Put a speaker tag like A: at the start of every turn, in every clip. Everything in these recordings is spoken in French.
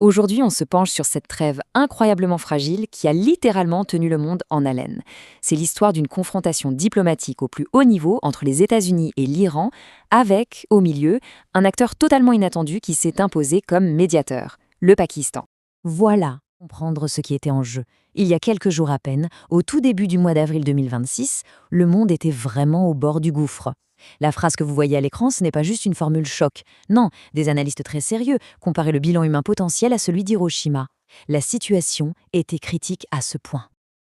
A: Aujourd'hui, on se penche sur cette trêve incroyablement fragile qui a littéralement tenu le monde en haleine. C'est l'histoire d'une confrontation diplomatique au plus haut niveau entre les États-Unis et l'Iran, avec, au milieu, un acteur totalement inattendu qui s'est imposé comme médiateur, le Pakistan. Voilà, comprendre ce qui était en jeu. Il y a quelques jours à peine, au tout début du mois d'avril 2026, le monde était vraiment au bord du gouffre. La phrase que vous voyez à l'écran, ce n'est pas juste une formule choc. Non, des analystes très sérieux comparaient le bilan humain potentiel à celui d'Hiroshima. La situation était critique à ce point.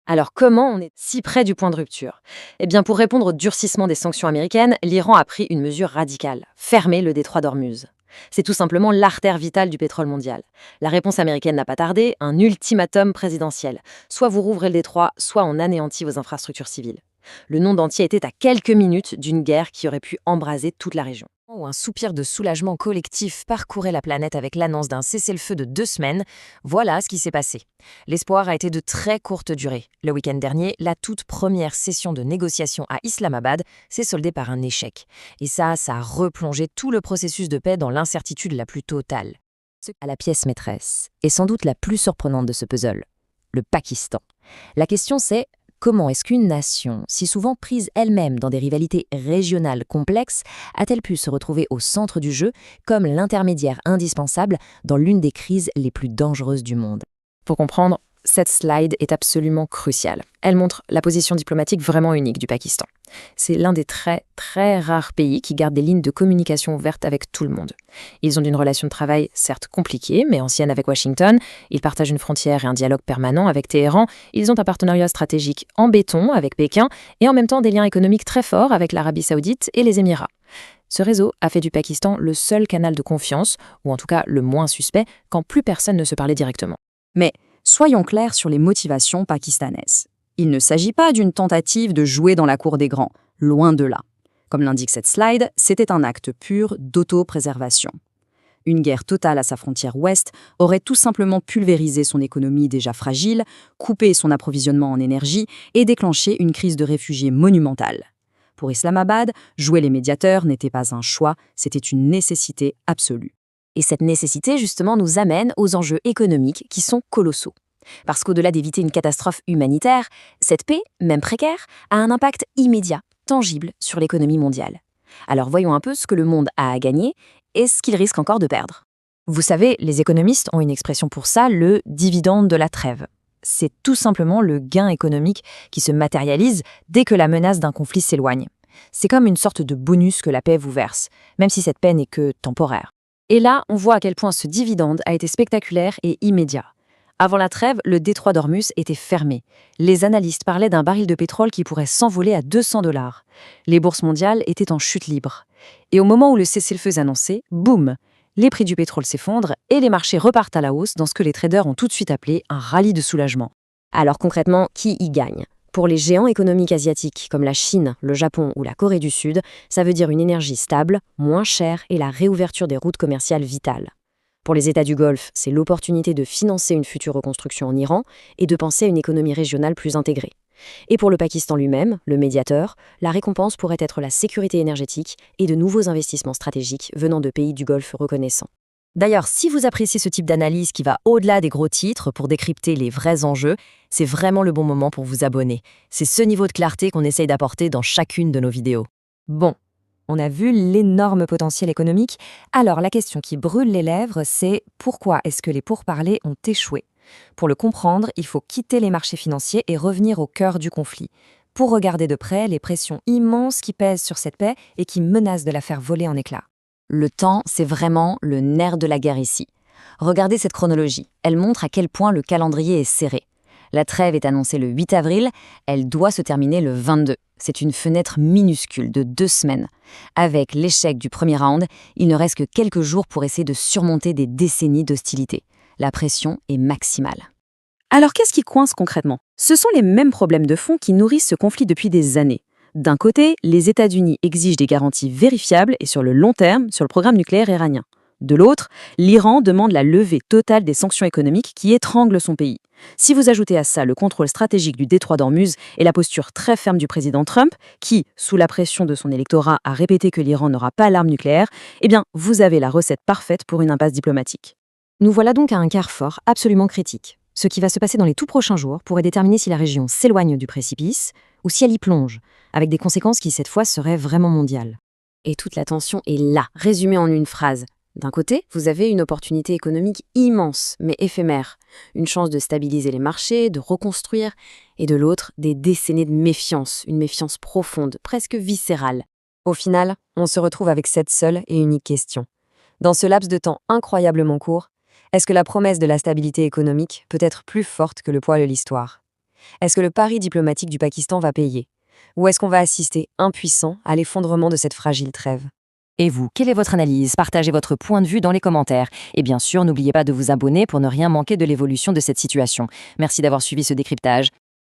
B: Alors comment on est si près du point de rupture? Eh bien pour répondre au durcissement des sanctions américaines, l'Iran a pris une mesure radicale, fermer le détroit d'Ormuz. C'est tout simplement l'artère vitale du pétrole mondial. La réponse américaine n'a pas tardé, un ultimatum présidentiel. Soit vous rouvrez le détroit, soit on anéantit vos infrastructures civiles. Le monde entier était à quelques minutes d'une guerre qui aurait pu embraser toute la région.
A: Où un soupir de soulagement collectif parcourait la planète avec l'annonce d'un cessez-le-feu de 2 semaines, voilà ce qui s'est passé. L'espoir a été de très courte durée. Le week-end dernier, la toute première session de négociation à Islamabad s'est soldée par un échec. Et ça a replongé tout le processus de paix dans l'incertitude la plus totale. À la pièce maîtresse, et sans doute la plus surprenante de ce puzzle, le Pakistan. La question c'est: comment est-ce qu'une nation, si souvent prise elle-même dans des rivalités régionales complexes, a-t-elle pu se retrouver au centre du jeu comme l'intermédiaire indispensable dans l'une des crises les plus dangereuses du monde?
B: Pour comprendre, cette slide est absolument cruciale. Elle montre la position diplomatique vraiment unique du Pakistan. C'est l'un des très rares pays qui garde des lignes de communication ouvertes avec tout le monde. Ils ont une relation de travail certes compliquée, mais ancienne avec Washington. Ils partagent une frontière et un dialogue permanent avec Téhéran. Ils ont un partenariat stratégique en béton avec Pékin et en même temps des liens économiques très forts avec l'Arabie Saoudite et les Émirats. Ce réseau a fait du Pakistan le seul canal de confiance, ou en tout cas le moins suspect, quand plus personne ne se parlait directement.
C: Mais soyons clairs sur les motivations pakistanaises. Il ne s'agit pas d'une tentative de jouer dans la cour des grands, loin de là. Comme l'indique cette slide, c'était un acte pur d'autopréservation. Une guerre totale à sa frontière ouest aurait tout simplement pulvérisé son économie déjà fragile, coupé son approvisionnement en énergie et déclenché une crise de réfugiés monumentale. Pour Islamabad, jouer les médiateurs n'était pas un choix, c'était une nécessité absolue.
A: Et cette nécessité, justement, nous amène aux enjeux économiques qui sont colossaux. Parce qu'au-delà d'éviter une catastrophe humanitaire, cette paix, même précaire, a un impact immédiat, tangible, sur l'économie mondiale. Alors voyons un peu ce que le monde a à gagner et ce qu'il risque encore de perdre. Vous savez, les économistes ont une expression pour ça, le dividende de la trêve. C'est tout simplement le gain économique qui se matérialise dès que la menace d'un conflit s'éloigne. C'est comme une sorte de bonus que la paix vous verse, même si cette paix n'est que temporaire.
B: Et là, on voit à quel point ce dividende a été spectaculaire et immédiat. Avant la trêve, le détroit d'Ormuz était fermé. Les analystes parlaient d'un baril de pétrole qui pourrait s'envoler à 200 $. Les bourses mondiales étaient en chute libre. Et au moment où le cessez-le-feu est annoncé, boum, les prix du pétrole s'effondrent et les marchés repartent à la hausse dans ce que les traders ont tout de suite appelé un rallye de soulagement.
A: Alors concrètement, qui y gagne ? Pour les géants économiques asiatiques comme la Chine, le Japon ou la Corée du Sud, ça veut dire une énergie stable, moins chère et la réouverture des routes commerciales vitales. Pour les États du Golfe, c'est l'opportunité de financer une future reconstruction en Iran et de penser à une économie régionale plus intégrée. Et pour le Pakistan lui-même, le médiateur, la récompense pourrait être la sécurité énergétique et de nouveaux investissements stratégiques venant de pays du Golfe reconnaissants. D'ailleurs, si vous appréciez ce type d'analyse qui va au-delà des gros titres pour décrypter les vrais enjeux, c'est vraiment le bon moment pour vous abonner. C'est ce niveau de clarté qu'on essaye d'apporter dans chacune de nos vidéos. Bon, on a vu l'énorme potentiel économique. Alors la question qui brûle les lèvres, c'est pourquoi est-ce que les pourparlers ont échoué ? Pour le comprendre, il faut quitter les marchés financiers et revenir au cœur du conflit, pour regarder de près les pressions immenses qui pèsent sur cette paix et qui menacent de la faire voler en éclats. Le temps, c'est vraiment le nerf de la guerre ici. Regardez cette chronologie. Elle montre à quel point le calendrier est serré. La trêve est annoncée le 8 avril, elle doit se terminer le 22. C'est une fenêtre minuscule de 2 semaines. Avec l'échec du premier round, il ne reste que quelques jours pour essayer de surmonter des décennies d'hostilité. La pression est maximale.
C: Alors qu'est-ce qui coince concrètement ? Ce sont les mêmes problèmes de fond qui nourrissent ce conflit depuis des années. D'un côté, les États-Unis exigent des garanties vérifiables et sur le long terme sur le programme nucléaire iranien. De l'autre, l'Iran demande la levée totale des sanctions économiques qui étranglent son pays. Si vous ajoutez à ça le contrôle stratégique du détroit d'Ormuz et la posture très ferme du président Trump, qui, sous la pression de son électorat, a répété que l'Iran n'aura pas l'arme nucléaire, eh bien, vous avez la recette parfaite pour une impasse diplomatique.
A: Nous voilà donc à un carrefour absolument critique. Ce qui va se passer dans les tout prochains jours pourrait déterminer si la région s'éloigne du précipice ou si elle y plonge, avec des conséquences qui cette fois seraient vraiment mondiales. Et toute la tension est là, résumée en une phrase. D'un côté, vous avez une opportunité économique immense, mais éphémère, une chance de stabiliser les marchés, de reconstruire, et de l'autre, des décennies de méfiance, une méfiance profonde, presque viscérale. Au final, on se retrouve avec cette seule et unique question. Dans ce laps de temps incroyablement court, est-ce que la promesse de la stabilité économique peut être plus forte que le poids de l'histoire? Est-ce que le pari diplomatique du Pakistan va payer? Ou est-ce qu'on va assister, impuissant, à l'effondrement de cette fragile trêve?
B: Et vous, quelle est votre analyse? Partagez votre point de vue dans les commentaires. Et bien sûr, n'oubliez pas de vous abonner pour ne rien manquer de l'évolution de cette situation. Merci d'avoir suivi ce décryptage.